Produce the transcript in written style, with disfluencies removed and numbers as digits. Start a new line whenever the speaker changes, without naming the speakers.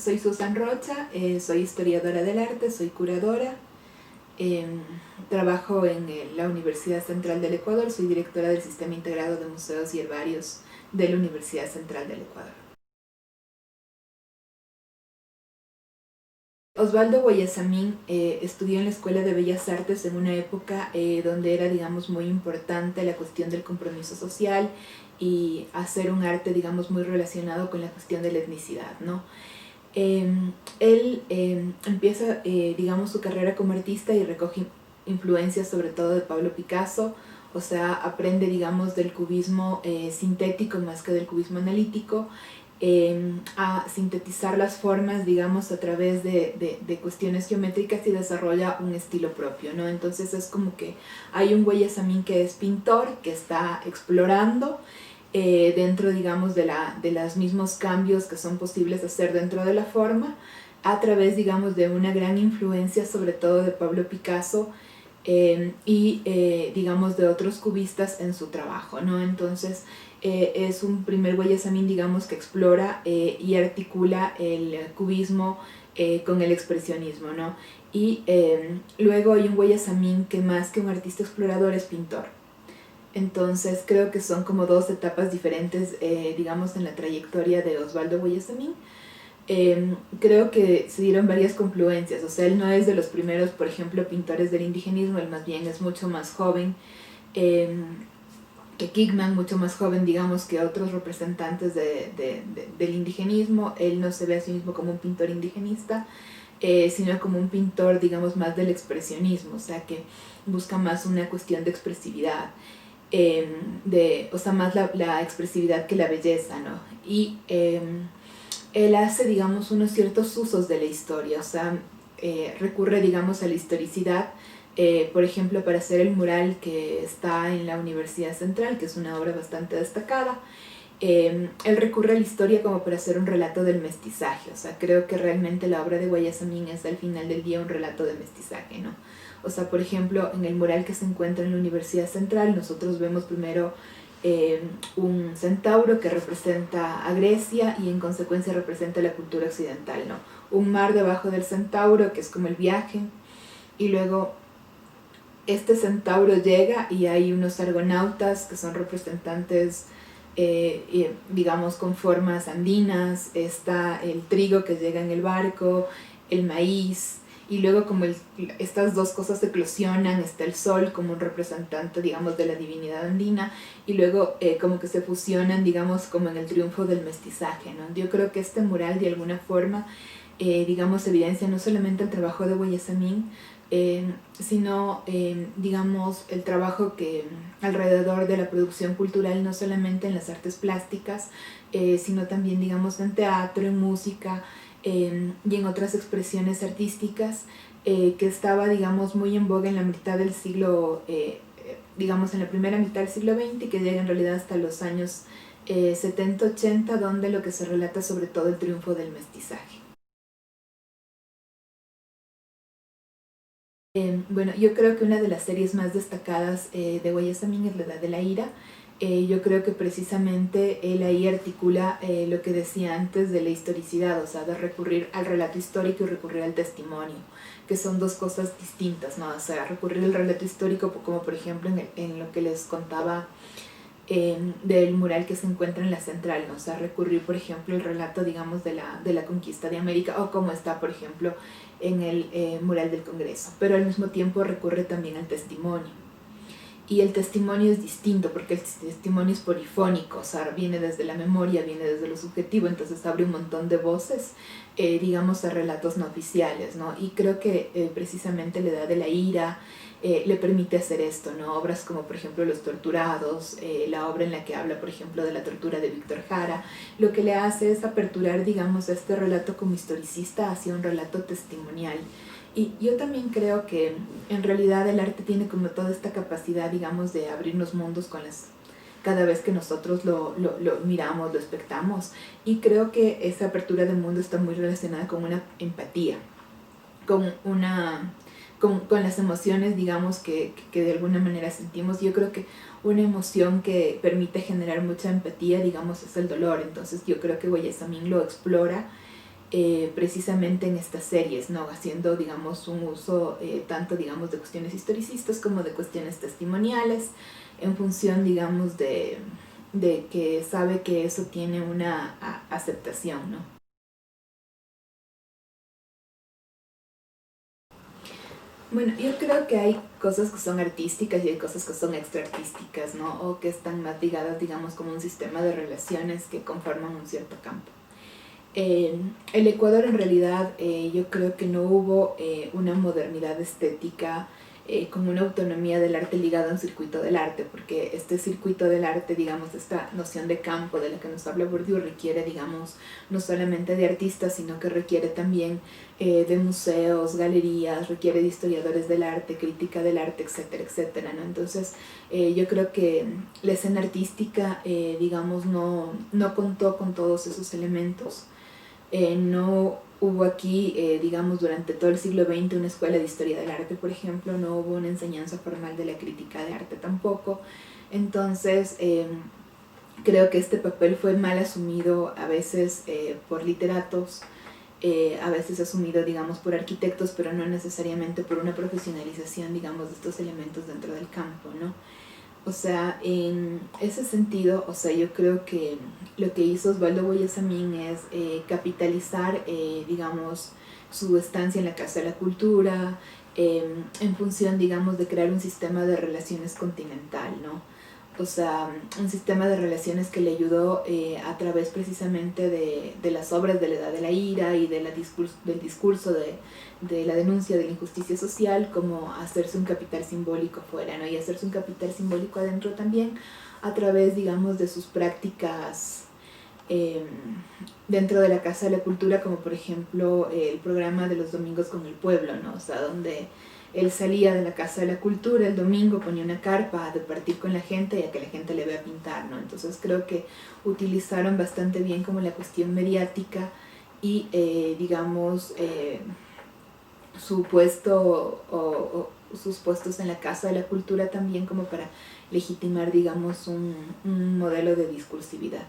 soy Susan Rocha, soy historiadora del arte, soy curadora, trabajo en la Universidad Central del Ecuador, soy directora del Sistema Integrado de Museos y Herbarios de la Universidad Central del Ecuador. Osvaldo Guayasamín estudió en la Escuela de Bellas Artes en una época donde era, digamos, muy importante la cuestión del compromiso social y hacer un arte, digamos, muy relacionado con la cuestión de la etnicidad, ¿no? Él empieza, digamos, su carrera como artista y recoge influencias sobre todo de Pablo Picasso, o sea, aprende, digamos, del cubismo sintético más que del cubismo analítico, a sintetizar las formas, digamos, a través de cuestiones geométricas y desarrolla un estilo propio, ¿no? Entonces es como que hay un Guayasamín que es pintor, que está explorando dentro, digamos, de los mismos cambios que son posibles hacer dentro de la forma, a través, digamos, de una gran influencia, sobre todo de Pablo Picasso, y digamos de otros cubistas en su trabajo, ¿no? Entonces es un primer Guayasamín, digamos, que explora y articula el cubismo con el expresionismo, ¿no? Y luego hay un Guayasamín que más que un artista explorador es pintor. Entonces creo que son como dos etapas diferentes, digamos, en la trayectoria de Osvaldo Guayasamín. Creo que se dieron varias confluencias, o sea, él no es de los primeros, por ejemplo, pintores del indigenismo, él más bien es mucho más joven que Kingman, mucho más joven, digamos, que otros representantes del indigenismo. Él no se ve a sí mismo como un pintor indigenista, sino como un pintor, digamos, más del expresionismo, o sea, que busca más una cuestión de expresividad, o sea, más la expresividad que la belleza, ¿no? Y él hace, digamos, unos ciertos usos de la historia, o sea, recurre, digamos, a la historicidad, por ejemplo, para hacer el mural que está en la Universidad Central, que es una obra bastante destacada. Él recurre a la historia como para hacer un relato del mestizaje, o sea, creo que realmente la obra de Guayasamín es al final del día un relato de mestizaje, ¿no? O sea, por ejemplo, en el mural que se encuentra en la Universidad Central, nosotros vemos primero un centauro que representa a Grecia y en consecuencia representa la cultura occidental, ¿no? Un mar debajo del centauro, que es como el viaje, y luego este centauro llega y hay unos argonautas que son representantes, digamos, con formas andinas. Está el trigo que llega en el barco, el maíz, y luego como estas dos cosas eclosionan, está el sol como un representante, digamos, de la divinidad andina, y luego como que se fusionan, digamos, como en el triunfo del mestizaje, ¿no? Yo creo que este mural de alguna forma, digamos, evidencia no solamente el trabajo de Guayasamín, sino, digamos, el trabajo que alrededor de la producción cultural, no solamente en las artes plásticas, sino también, digamos, en teatro, en música, y en otras expresiones artísticas, que estaba, digamos, muy en boga en la mitad del siglo, digamos, en la primera mitad del siglo XX, y que llega en realidad hasta los años 70-80, donde lo que se relata sobre todo el triunfo del mestizaje. Bueno, yo creo que una de las series más destacadas de Guayasamín es La Edad de la Ira. Yo creo que precisamente él ahí articula lo que decía antes de la historicidad, o sea, de recurrir al relato histórico y recurrir al testimonio, que son dos cosas distintas, ¿no? O sea, recurrir al relato histórico, como por ejemplo en lo que les contaba del mural que se encuentra en la Central, ¿no? O sea, recurrir, por ejemplo, al relato, digamos, de la conquista de América, o como está, por ejemplo, en el mural del Congreso, pero al mismo tiempo recurre también al testimonio. Y el testimonio es distinto porque el testimonio es polifónico, o sea, viene desde la memoria, viene desde lo subjetivo, entonces abre un montón de voces, digamos, a relatos no oficiales, ¿no? Y creo que precisamente la Edad de la Ira le permite hacer esto, ¿no? Obras como, por ejemplo, Los Torturados, la obra en la que habla, por ejemplo, de la tortura de Víctor Jara, lo que le hace es aperturar, digamos, este relato como historicista hacia un relato testimonial. Y yo también creo que en realidad el arte tiene como toda esta capacidad, digamos, de abrirnos mundos cada vez que nosotros lo miramos, lo espectamos. Y creo que esa apertura de mundo está muy relacionada con una empatía, con las emociones, digamos, que de alguna manera sentimos. Yo creo que una emoción que permite generar mucha empatía, digamos, es el dolor. Entonces yo creo que Guayasamín lo explora precisamente en estas series, ¿no? Haciendo, digamos, un uso tanto, digamos, de cuestiones historicistas como de cuestiones testimoniales, en función, digamos, de que sabe que eso tiene una aceptación, ¿no? Bueno, yo creo que hay cosas que son artísticas y hay cosas que son extraartísticas, ¿no? O que están más ligadas, digamos, como un sistema de relaciones que conforman un cierto campo. El Ecuador en realidad yo creo que no hubo una modernidad estética como una autonomía del arte ligada a un circuito del arte, porque este circuito del arte, digamos, esta noción de campo de la que nos habla Bourdieu requiere, digamos, no solamente de artistas, sino que requiere también de museos, galerías, requiere de historiadores del arte, crítica del arte, etcétera, etcétera, ¿no? Entonces, yo creo que la escena artística, digamos, no contó con todos esos elementos. No hubo aquí, digamos, durante todo el siglo XX una escuela de historia del arte, por ejemplo, no hubo una enseñanza formal de la crítica de arte tampoco. Entonces, creo que este papel fue mal asumido a veces por literatos, a veces asumido, digamos, por arquitectos, pero no necesariamente por una profesionalización, digamos, de estos elementos dentro del campo, ¿no? O sea, en ese sentido, o sea, yo creo que lo que hizo Osvaldo Boyasamín es capitalizar, digamos, su estancia en la Casa de la Cultura, en función, digamos, de crear un sistema de relaciones continental, ¿no? O sea, un sistema de relaciones que le ayudó a través precisamente de las obras de la Edad de la Ira y del discurso de la denuncia de la injusticia social, como hacerse un capital simbólico fuera, ¿no? Y hacerse un capital simbólico adentro también a través, digamos, de sus prácticas eh, dentro de la Casa de la Cultura, como por ejemplo el programa de los domingos con el pueblo, ¿no? O sea, donde él salía de la Casa de la Cultura el domingo, ponía una carpa a departir con la gente y a que la gente le vea pintar, ¿no? Entonces creo que utilizaron bastante bien como la cuestión mediática y, digamos, su puesto o sus puestos en la Casa de la Cultura también como para legitimar, digamos, un modelo de discursividad.